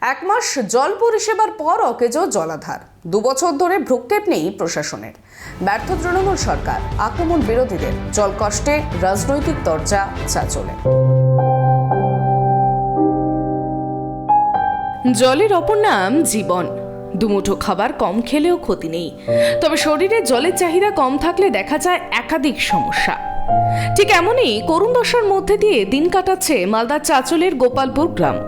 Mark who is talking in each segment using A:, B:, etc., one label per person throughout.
A: এক মাস জল পরিষেবার পর অকেজো জলাধার। 2 বছর ধরে ভ্রুক্ষেপ নেই প্রশাসনের। ব্যর্থ তৃণমূল সরকার, আক্রমণ বিরোধীদের, জল কষ্টে রাজনৈতিক তরজা চাঁচলে। জলের অপর নাম জীবন। দুমুঠো খাবার কম খেলেও ক্ষতি নেই, তবে শরীরে জলের চাহিদা কম থাকলে দেখা যায় একাধিক সমস্যা। ঠিক এমনই করুণ দশার মধ্যে দিয়ে দিন কাটাচ্ছে মালদার চাঁচলের গোপালপুর গ্রাম।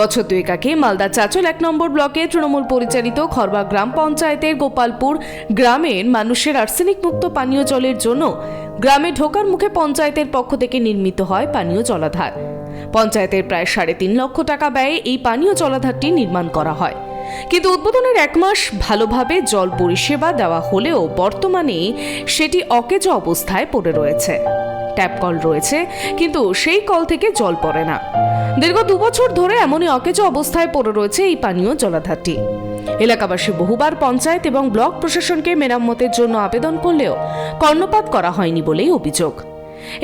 A: বছর 2 আগে মালদার চাঁচল 1 নম্বর ব্লকে তৃণমূল পরিচালিত খরবা গ্রাম পঞ্চায়েতের গোপালপুর গ্রামের মানুষের আর্সেনিক মুক্ত পানীয় জলের জন্য গ্রামে ঢোকার মুখে পঞ্চায়েতের পক্ষ থেকে নির্মিত হয় পানীয় জলাধার। পঞ্চায়েতের প্রায় 3.5 লক্ষ টাকা ব্যয়ে এই পানীয় জলাধারটি নির্মাণ করা হয়। কিন্তু উদ্বোধনের 1 মাস ভালোভাবে জল পরিষেবা দেওয়া হলেও বর্তমানে সেটি অকেজো অবস্থায় পড়ে রয়েছে। ট্যাপ কল রয়েছে, কিন্তু সেই কল থেকে জল পড়ে না। দীর্ঘ 2 বছর ধরে এমনই অকেজো অবস্থায় পড়ে রয়েছে এই পানীয় জলাধারটি। এলাকাবাসী বহুবার পঞ্চায়েত এবং ব্লক প্রশাসনকে মেরামতের জন্য আবেদন করলেও কর্ণপাত করা হয়নি বলেই অভিযোগ।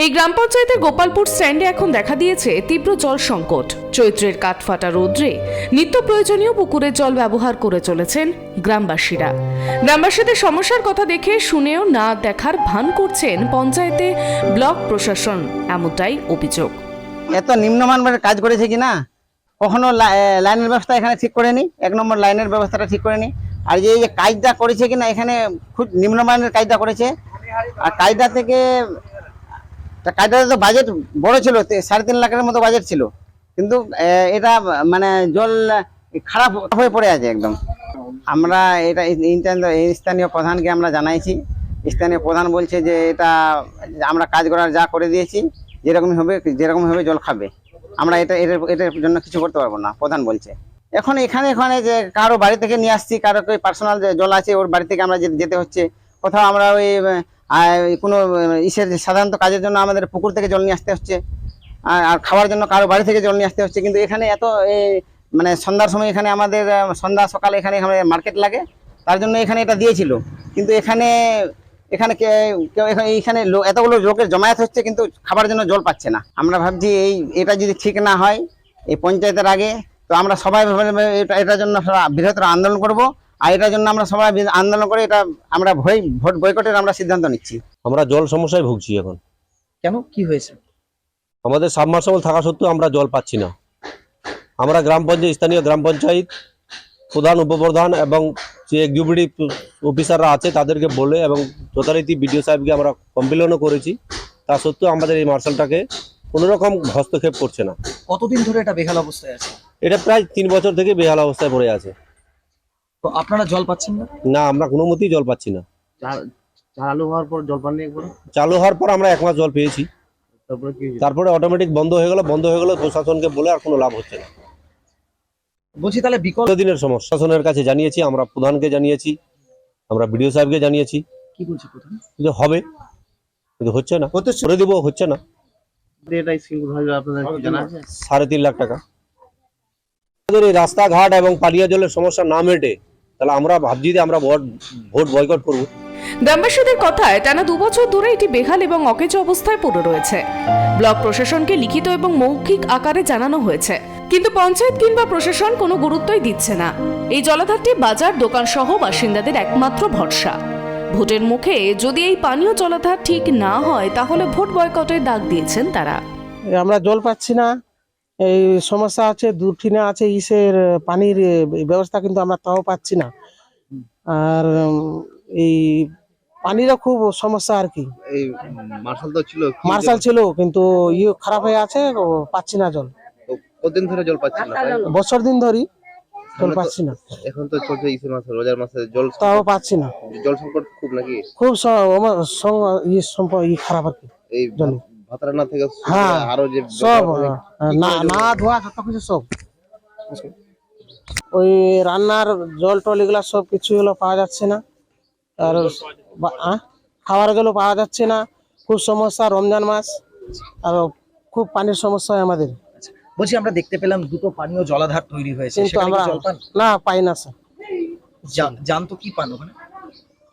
A: এই গ্রাম পঞ্চায়েতের গোপালপুর স্ট্যান্ডে এখন দেখা দিয়েছে তীব্র জল সংকট। চৈত্রের কাঠফাটা রৌদ্রে নিত্য প্রয়োজনীয় পুকুরের জল ব্যবহার করে চলেছেন গ্রামবাসীরা। গ্রামবাসীদের সমস্যার কথা দেখে শুনেও না দেখার ভান করছেন পঞ্চায়েতে ব্লক প্রশাসন, এমনটাই অভিযোগ।
B: এত নিম্নমানের কাজ করেছে কিনা, কখনো লাইনের ব্যবস্থা এখানে ঠিক করেনি, 1 নম্বর লাইনের ব্যবস্থাটা ঠিক করেনি। আর যে কাজটা করেছে কিনা এখানে খুব নিম্নমানের কাজটা করেছে। আর কাজটা থেকে কাজটাতে তো বাজেট বড় ছিল, 3.5 লাখের মতো বাজেট ছিল, কিন্তু এটা মানে জল খারাপ হয়ে পড়ে আছে একদম। আমরা এটা স্থানীয় প্রধানকে আমরা জানাইছি। স্থানীয় প্রধান বলছে যে এটা আমরা কাজ করার যা করে দিয়েছি, যেরকম হবে জল খাবে। আমরা এটার জন্য কিছু করতে পারবো না, প্রধান বলছে। এখন এখানে যে কারো বাড়ি থেকে নিয়ে আসছি, কারো পার্সোনাল জল আছে ওর বাড়ি থেকে আমরা যেতে হচ্ছে। কোথাও আমরা ওই কোনো সাধারণত কাজের জন্য আমাদের পুকুর থেকে জল নিয়ে আসতে হচ্ছে, আর খাওয়ার জন্য কারো বাড়ি থেকে জল নিয়ে আসতে হচ্ছে। কিন্তু এখানে এত মানে সন্ধ্যার সময় এখানে আমাদের সন্ধ্যা সকালে এখানে মার্কেট লাগে, তার জন্য এখানে এটা দিয়েছিল। কিন্তু এখানে এতগুলো লোকের জমায়েত হচ্ছে, কিন্তু খাবার জন্য জল পাচ্ছে না। আমরা ভাবছি এটা যদি ঠিক না হয় এই পঞ্চায়েতের আগে, তো আমরা সবাই এটার জন্য বৃহত্তর আন্দোলন করব। আর এটার জন্য আমরা সবাই আন্দোলন করে এটা আমরা ভোট বয়কটের আমরা সিদ্ধান্ত নিচ্ছি।
C: আমরা জল সমস্যায় ভুগছি এখন।
D: কেন, কি হয়েছে?
C: আমাদের সাবমার্সিবল থাকা সত্ত্বেও আমরা জল পাচ্ছি না। আমরা স্থানীয় গ্রাম পঞ্চায়েত প্রধান, উপপ্রধান এবং যে এক্সিকিউটিভ অফিসাররা আছে তাদেরকে বলে এবং যথারীতি বিডিও সাহেবকে আমরা কমপ্লেনও করেছি। তা সত্ত্বেও আমাদের এই মার্শালটাকে কোনো রকম হস্তক্ষেপ করছে না।
D: কতদিন ধরে এটা বেহাল অবস্থায় আছে?
C: এটা প্রায় 3 বছর থেকে বেহাল অবস্থায় পড়ে আছে।
D: তো আপনারা জল পাচ্ছেন না?
C: না, আমরা কোনো মতেই জল পাচ্ছি না।
D: চালু হওয়ার পর জল পাননি একবার?
C: চালু হওয়ার পর আমরা 1 মাস জল পেয়েছি, তারপরে অটোমেটিক বন্ধ হয়ে গেল। প্রশাসনকে বলে আর কোনো লাভ হচ্ছে না।
D: বলছি তাহলে বিকল্প
C: দিনের সমস্যা প্রশাসনের কাছে জানিয়েছি, আমরা প্রধানকে জানিয়েছি, আমরা বিডিও সাহেবকে জানিয়েছি।
D: কি বলছি প্রধান?
C: কিন্তু হবে, কিন্তু হচ্ছে না। করে দিব, হচ্ছে না।
D: এটাই সিঙ্গুল ভাবে আপনাদের কি জানা আছে?
C: 3.5 লাখ টাকা। আমাদের এই রাস্তাঘাট এবং পানীয় জলের সমস্যা না মেটে তাহলে আমরা ভাবছি যে আমরা ভোট বয়কট করব।
A: গ্রামবাসীদের কথায় টানা 2 বছর ধরে এটি বেহাল এবং অকেজো অবস্থায় পড়ে রয়েছে। ব্লক প্রশাসনকে লিখিত এবং মৌখিক আকারে জানানো হয়েছে, কিন্তু পঞ্চায়েত কিংবা প্রশাসন কোনো গুরুত্বই দিচ্ছে না। এই জলাধারটি বাজার, দোকান সহ বাসিন্দাদের একমাত্র ভরসা। ভোটের মুখে যদি এই পানীয় জলাধার ঠিক না হয় তাহলে ভোট বয়কটের ডাক দিয়েছেন তারা।
E: আমরা জল পাচ্ছি না, এই সমস্যা আছে। দুটিনা আছে ইসের পানির ব্যবস্থা, কিন্তু আমরা তাও পাচ্ছি না। আর এই পানিরও খুব সমস্যা আর কি।
F: এই মার্শাল
E: ছিল কিন্তু খারাপ হয়ে আছে, পাচ্ছি না জল।
F: কতদিন ধরে জল পাচ্ছেন না?
E: বছর দিন ধরে জল পাচ্ছি না।
F: এখন তো চলছে ইসের মাস, রোজার মাসে জল
E: তাও পাচ্ছি না।
F: জল সংকট খুব নাকি?
E: খুব খারাপ আর কি।
F: এই ভাতারানা থেকে আরো যে
E: সব না ধোয়া যত কিছু সব ওই রান্নার জল টল এগুলা সব কিছু পাওয়া যাচ্ছে না। আর খাওয়ার জলও পাওয়া যাচ্ছে না। খুব সমস্যা, রমজান মাস, আর খুব পানির সমস্যা হয় আমাদের।
D: বলছি আমরা দেখতে পেলাম 2টো পানীয় জলাধার তৈরি হয়েছে,
E: কিন্তু আমরা
D: জল পান
E: না, পাই না স্যার।
D: জান তো কি পান ওখানে?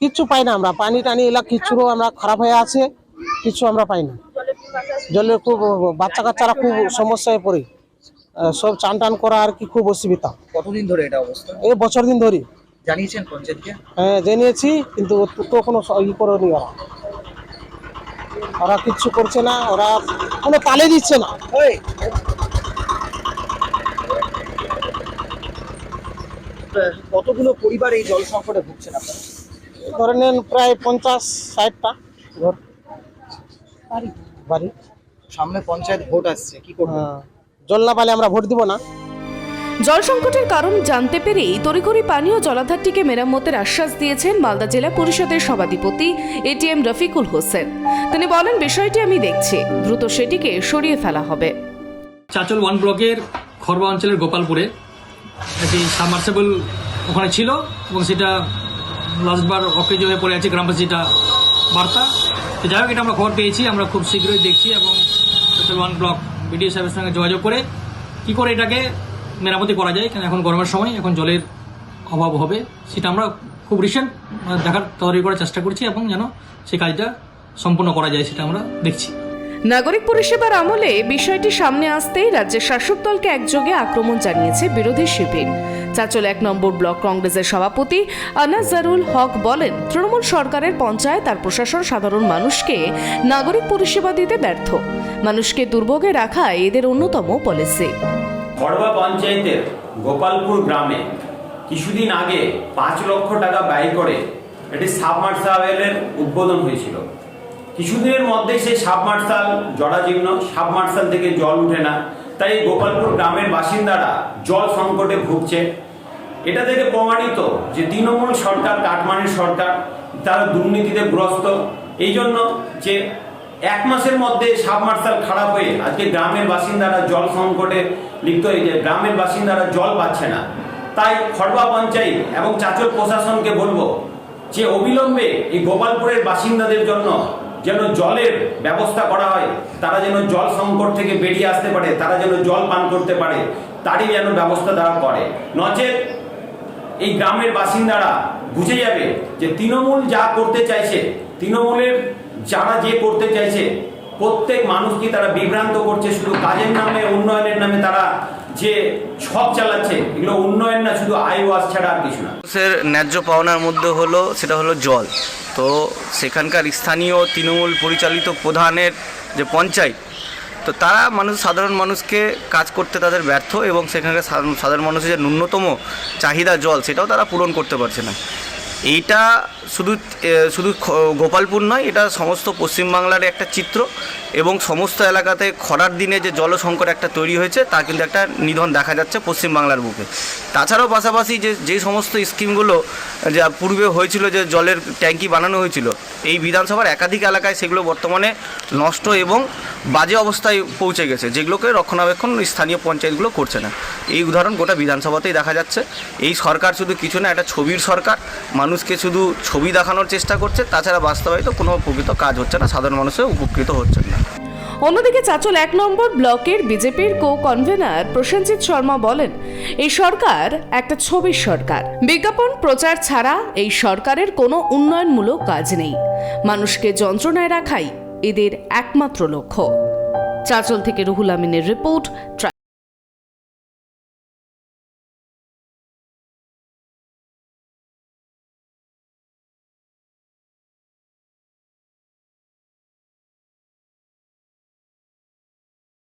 E: কিচ্ছু পাই না আমরা। পানি টানি এলাকা কিছু আমরা খারাপ হয়ে আছে, কিছু আমরা পাই না। জলের খুব বাচ্চা কাচ্চারা খুব সমস্যায় পড়ে। সব চান টান করা আর কি খুব অসুবিধা।
D: কতদিন ধরে এটা অবস্থা?
E: এই বছর দিন ধরে
D: জানিয়েছেন পঞ্চায়েতকে?
E: হ্যাঁ জানিয়েছি, কিন্তু তো কোনো ই করেনি ওরা। ওরা কিচ্ছু করছে না, ওরা কোনো তালে দিচ্ছে না।
D: ওই, কতগুলো পরিবার এই জল সংকটে ভুগছেন আপনারা?
E: ধরে নেন প্রায় 50-60টা ঘর বাড়ি।
D: সামনে পঞ্চায়েত ভোট আসছে, কি করবেন?
E: হ্যাঁ, জল না পালে আমরা ভোট দিব না।
A: জল সংকটের কারণ জানতে পেরেই তড়িঘড়ি পানীয় জলাধারটিকে মেরামতের আশ্বাস দিয়েছেন মালদা জেলা পরিষদের সভাধিপতি এটিএম রফিকুল হোসেন। তিনি বলেন, বিষয়টি আমি দেখছি, দ্রুত সেটিকে সরিয়ে ফেলা হবে।
G: চাচল 1 ব্লকের খরবা অঞ্চলের গোপালপুরে একটি সাবমার্সেবল ওখানে ছিল এবং সেটা লাস্টবার অকেজ হয়ে পড়ে আছে, গ্রামবাসী এটা বার্তা। তো যাই হোক, এটা আমরা খবর পেয়েছি, আমরা খুব শীঘ্রই দেখছি এবং চাচল 1 ব্লক বিডিও সাহেবের সঙ্গে যোগাযোগ করে কী করে এটাকে মেরামতি করা যায়, কারণ এখন গরমের সময় এখন জলের অভাব হবে, সেটা আমরা খুব রিসেন্ট দেখার তৈরি করার চেষ্টা করছি এবং যেন সেই কাজটা সম্পূর্ণ করা যায় সেটা আমরা দেখছি।
A: নাগরিক পরিষেবার আমলে বিষয়টি সামনে আসতেই রাজ্যের শাসক দলকে একযোগে আক্রমণ জানিয়েছে বিরোধী শিবির। চাচল 1 নম্বর ব্লক কংগ্রেসের সভাপতি আনাজারুল হক বলেন, তৃণমূল সরকারের পঞ্চায়েত আর প্রশাসন সাধারণ মানুষকে নাগরিক পরিষেবা দিতে ব্যর্থ। মানুষকে দুর্ভোগে রাখা এদের অন্যতম পলিসি।
H: খড়বা পঞ্চায়েতের গোপালপুর গ্রামে কিছুদিন আগে 5 লক্ষ টাকা ব্যয় করে একটি সাবমার্সাবেলের উদ্বোধন হয়েছিল। কিছুদিনের মধ্যে সেই সাবমার্সাল জরাজীর্ণ, সাবমার্সাল থেকে জল উঠে না, তাই গোপালপুর গ্রামের বাসিন্দারা জল সংকটে ভুগছে। এটা থেকে প্রমাণিত যে তৃণমূল সরকার, কাটমানির সরকার, তারা দুর্নীতিতে গ্রস্ত। এই জন্য যে 1 মাসের মধ্যে সাবমার্সাল খারাপ হয়ে আজকে গ্রামের বাসিন্দারা জল সংকটে লিপ্ত হয়ে যায়, গ্রামের বাসিন্দারা জল পাচ্ছে না। তাই খড়বা পঞ্চায়েত এবং চাচল প্রশাসনকে বলবো যে অবিলম্বে এই গোপালপুরের বাসিন্দাদের জন্য যেন জলের ব্যবস্থা করা হয়, তারা যেন জল সংকট থেকে বেরিয়ে আসতে পারে, তারা যেন জল পান করতে পারে, তারই যেন ব্যবস্থা তারা করে। নচেত এই গ্রামের বাসিন্দারা বুঝে যাবে যে তৃণমূল যা করতে চাইছে, তৃণমূলের যারা যে করতে চাইছে, প্রত্যেক মানুষকে তারা বিভ্রান্ত করছে। শুধু কাজের নামে, উন্নয়নের নামে তারা যে ছক চালাচ্ছে, এগুলো উন্নয়ন না, শুধু আয় ওয়াজ ছাড়া আর কিছু না।
I: মানুষের ন্যায্য পাওনার মধ্যে হলো সেটা হলো জল। তো সেখানকার স্থানীয় তৃণমূল পরিচালিত প্রধানের যে পঞ্চায়েত, তো তারা সাধারণ মানুষকে কাজ করতে তাদের ব্যর্থ এবং সেখানকার সাধারণ মানুষের যে ন্যূনতম চাহিদা জল, সেটাও তারা পূরণ করতে পারছে না। এইটা শুধু গোপালপুর নয়, এটা সমস্ত পশ্চিমবাংলার একটা চিত্র এবং সমস্ত এলাকাতে খরার দিনে যে জল সংকট একটা তৈরি হয়েছে, তা কিন্তু একটা নিধন দেখা যাচ্ছে পশ্চিমবাংলার বুকে। তাছাড়াও পাশাপাশি যে সমস্ত স্কিমগুলো যা পূর্বে হয়েছিল, যে জলের ট্যাঙ্কি বানানো হয়েছিল, এই বিধানসভার একাধিক এলাকায় সেগুলো বর্তমানে নষ্ট এবং বাজে অবস্থায় পৌঁছে গেছে, যেগুলোকে রক্ষণাবেক্ষণ স্থানীয় পঞ্চায়েতগুলো করছে না। এই উদাহরণ গোটা বিধানসভাতেই দেখা যাচ্ছে। এই সরকার শুধু কিছু না, একটা ছবির সরকার, মানুষকে শুধু ছবি দেখানোর চেষ্টা করছে, তাছাড়া বাস্তবায়িত কোনো প্রকৃত কাজ হচ্ছে না, সাধারণ মানুষও উপকৃত হচ্ছেন না।
A: অন্যদিকে চাচল 1 নম্বর ব্লকের বিজেপির কো-কনভেনার প্রসেনজিৎ শর্মা বলেন, এই সরকার একটা ছবির সরকার। বিজ্ঞাপন প্রচার ছাড়া এই সরকারের কোনো উন্নয়নমূলক কাজ নেই। মানুষকে যন্ত্রণায় রাখাই এদের একমাত্র লক্ষ্য। চাচল থেকে রুহুল আমিনের রিপোর্ট।